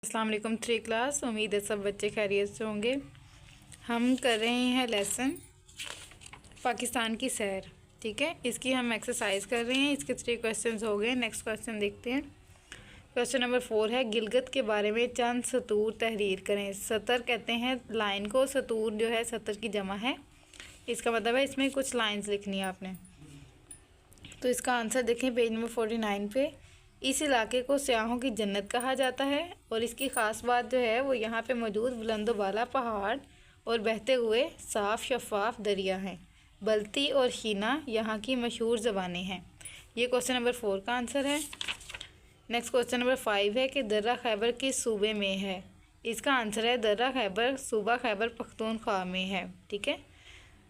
अस्सलाम वालेकुम three class. उम्मीद है सब बच्चे खैरियत से होंगे। हम कर रहे हैं लेसन पाकिस्तान की सैर। ठीक है, इसकी हम एक्सरसाइज कर रहे हैं। इसके 3 क्वेश्चंस हो गए। नेक्स्ट क्वेश्चन देखते हैं। क्वेश्चन नंबर 4 है, गिलगित के बारे में चंद सतूर तहरीर करें। सतर कहते हैं लाइन को, सतूर जो है सतर की जमा है। इसका मतलब है इसमें कुछ लाइन्स लिखनी है आपने। तो इसका आंसर देखें पेज नंबर 49 पे। इस इलाके को सयाहों की जन्नत कहा जाता है और इसकी ख़ास बात जो है वो यहाँ पे मौजूद बुलंदोबाला पहाड़ और बहते हुए साफ़ शफाफ दरिया हैं। बल्ती और शीना यहाँ की मशहूर ज़बानें हैं। ये क्वेश्चन नंबर 4 का आंसर है। नेक्स्ट क्वेश्चन नंबर 5 है कि दर्रा खैबर किस सूबे में है। इसका आंसर है दर्रा खैबर सूबा खैबर पख्तूनख्वा में है। ठीक है।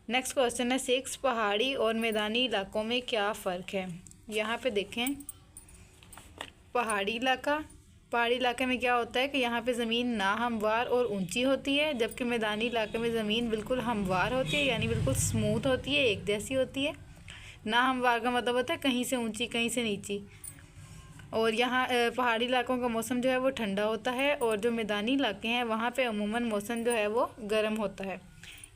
नेक्स्ट क्वेश्चन है 6, पहाड़ी और मैदानी इलाकों में क्या फ़र्क है। यहाँ पे देखें, पहाड़ी इलाके में क्या होता है कि यहाँ पे ज़मीन ना हमवार और ऊंची होती है, जबकि मैदानी इलाके में ज़मीन बिल्कुल हमवार होती है, यानी बिल्कुल स्मूथ होती है, एक जैसी होती है। ना हमवार का मतलब होता है कहीं से ऊंची कहीं से नीची। और यहाँ पहाड़ी इलाकों का मौसम जो है वो ठंडा होता है और जो मैदानी इलाके हैं वहाँ पे अमूमन मौसम जो है वो गर्म होता है।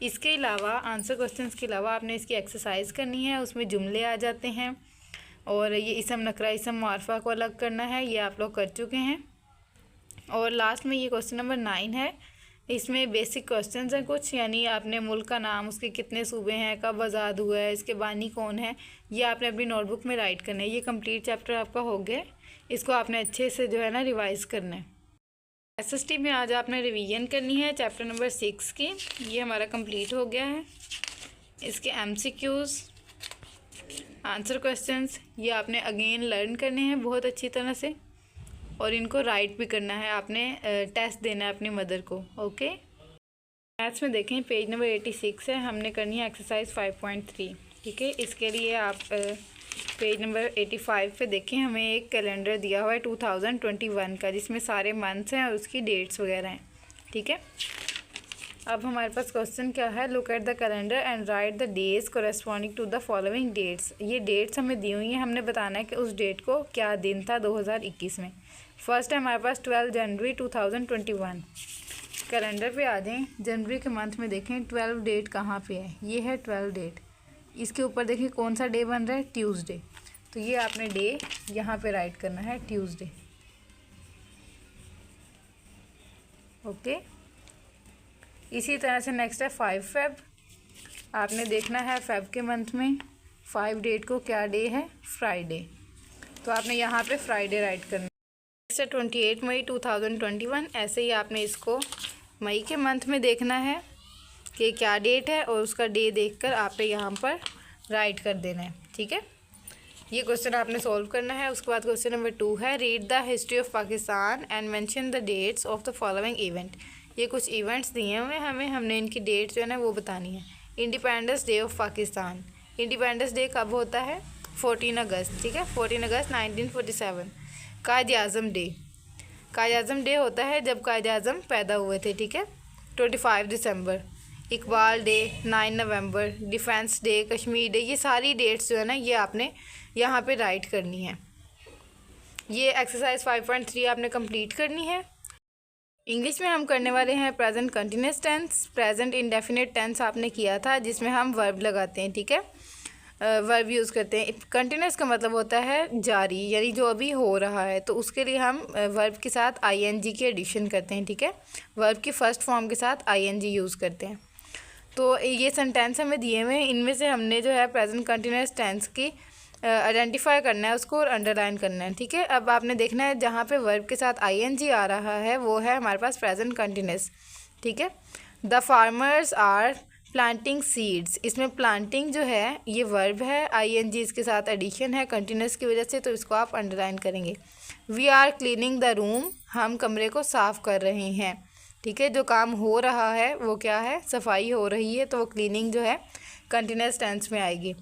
इसके अलावा आंसर क्वेश्चंस के अलावा आपने इसकी एक्सरसाइज करनी है, उसमें जुमले आ जाते हैं और ये इसम नकरा इसम मारफा को अलग करना है, ये आप लोग कर चुके हैं। और लास्ट में ये क्वेश्चन नंबर 9 है। इसमें बेसिक क्वेश्चंस हैं कुछ, यानी आपने मुल्क का नाम, उसके कितने सूबे हैं, कब आज़ाद हुआ है, इसके बानी कौन है, ये आपने अपनी नोटबुक में राइट करना है। ये कंप्लीट चैप्टर आपका हो गया। इसको आपने अच्छे से जो है ना रिवाइज़ करना है। SST में आज आपने रिवीजन करनी है चैप्टर नंबर 6 की। ये हमारा कंप्लीट हो गया है। इसके MCQs, आंसर क्वेश्चंस ये आपने अगेन लर्न करने हैं बहुत अच्छी तरह से और इनको राइट भी करना है। आपने टेस्ट देना है अपनी मदर को। ओके। मैथ्स में देखें पेज नंबर 86 है, हमने करनी है एक्सरसाइज 5.3। ठीक है, इसके लिए आप पेज नंबर 85 पे देखें। हमें एक कैलेंडर दिया हुआ है 2021 का, जिसमें सारे मंथ्स हैं और उसकी डेट्स वगैरह हैं। ठीक है, अब हमारे पास क्वेश्चन क्या है, look at the calendar and write the days corresponding to the following dates. ये डेट्स हमें दी हुई हैं, हमने बताना है कि उस डेट को क्या दिन था 2021 में। फर्स्ट है हमारे पास 12 जनवरी 2021। कैलेंडर पे आ जाएं, जनवरी के मंथ में देखें 12 डेट कहाँ पे है। ये है 12 डेट। इसके ऊपर देखें कौन सा डे बन रहा है, ट्यूसडे। तो ये आपने डे यहाँ पे राइट करना है, ट्यूसडे। ओके। इसी तरह से नेक्स्ट है 5 फेब। आपने देखना है फेब के मंथ में 5 डेट को क्या डे है, फ्राइडे। तो आपने यहाँ पे फ्राइडे राइट करना है। नेक्स्ट है 28 मई 2021। ऐसे ही आपने इसको मई के मंथ में देखना है कि क्या डेट है और उसका डे देखकर आपने यहाँ पर राइट कर देना है। ठीक है, ये क्वेश्चन आपने सॉल्व करना है। उसके बाद क्वेश्चन नंबर 2 है, read the history of Pakistan and mention the dates of the following event. ये कुछ इवेंट्स दिए हुए हैं हमें, हमने इनकी डेट जो है ना वो बतानी है। Independence day of Pakistan, independence day कब होता है, 14 अगस्त। ठीक है, 14 अगस्त 1947। कायद आज़म डे, कायद आज़म डे होता है जब कायद आज़म पैदा हुए थे। ठीक है, 25 दिसंबर। इकबाल डे 9 नवंबर। डिफेंस डे, कश्मीर डे, ये सारी डेट्स जो है ना ये आपने यहाँ पे राइट करनी है। ये एक्सरसाइज 5.3 आपने कंप्लीट करनी है। इंग्लिश में हम करने वाले हैं present continuous tense. Present indefinite tense आपने किया था जिसमें हम वर्ब लगाते हैं। ठीक है, वर्ब यूज़ करते हैं। कंटिन्यूस का मतलब होता है जारी, यानी जो अभी हो रहा है, तो उसके लिए हम वर्ब के साथ ING की एडिशन करते हैं। ठीक है, वर्ब की फर्स्ट फॉर्म के साथ ING यूज़ करते हैं। तो ये सेंटेंस हमें दिए हुए हैं, इनमें से हमने जो है प्रेजेंट कंटिन्यूस टेंस की आइडेंटिफाई करना है उसको और अंडरलाइन करना है। ठीक है, अब आपने देखना है जहाँ पे वर्ब के साथ ING आ रहा है वो है हमारे पास प्रेजेंट कंटिन्यूस। ठीक है, the farmers are planting seeds. इसमें प्लांटिंग जो है ये वर्ब है, ING इसके साथ एडिशन है कंटिन्यूस की वजह से, तो इसको आप अंडरलाइन करेंगे। We are cleaning the room, हम कमरे को साफ़ कर रहे हैं। ठीक है, जो काम हो रहा है वो क्या है, सफाई हो रही है, तो वो क्लीनिंग जो है कंटिन्यूस टेंस में आएगी।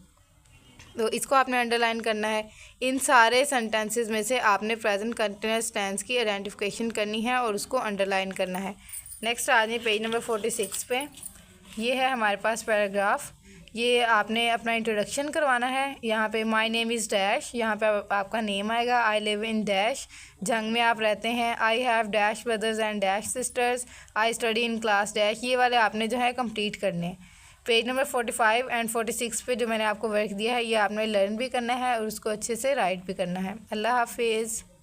तो इसको आपने अंडरलाइन करना है। इन सारे सेंटेंसेस में से आपने प्रेजेंट कंटिन्यूस टेंस की आइडेंटिफिकेशन करनी है और उसको अंडरलाइन करना है। नेक्स्ट आ जाए पेज नंबर 46 पे। ये है हमारे पास पैराग्राफ। ये आपने अपना इंट्रोडक्शन करवाना है। यहाँ पे माय नेम इज़ डैश, यहाँ पे आपका नेम आएगा। आई लिव इन डैश, जंग में आप रहते हैं। I have dash brothers and dash sisters, I study in class dash. ये वाले आपने जो है कंप्लीट करने हैं। पेज नंबर 45 एंड 46 पे जो मैंने आपको वर्क दिया है ये आपने लर्न भी करना है और उसको अच्छे से राइट भी करना है। अल्लाह हाफिज़।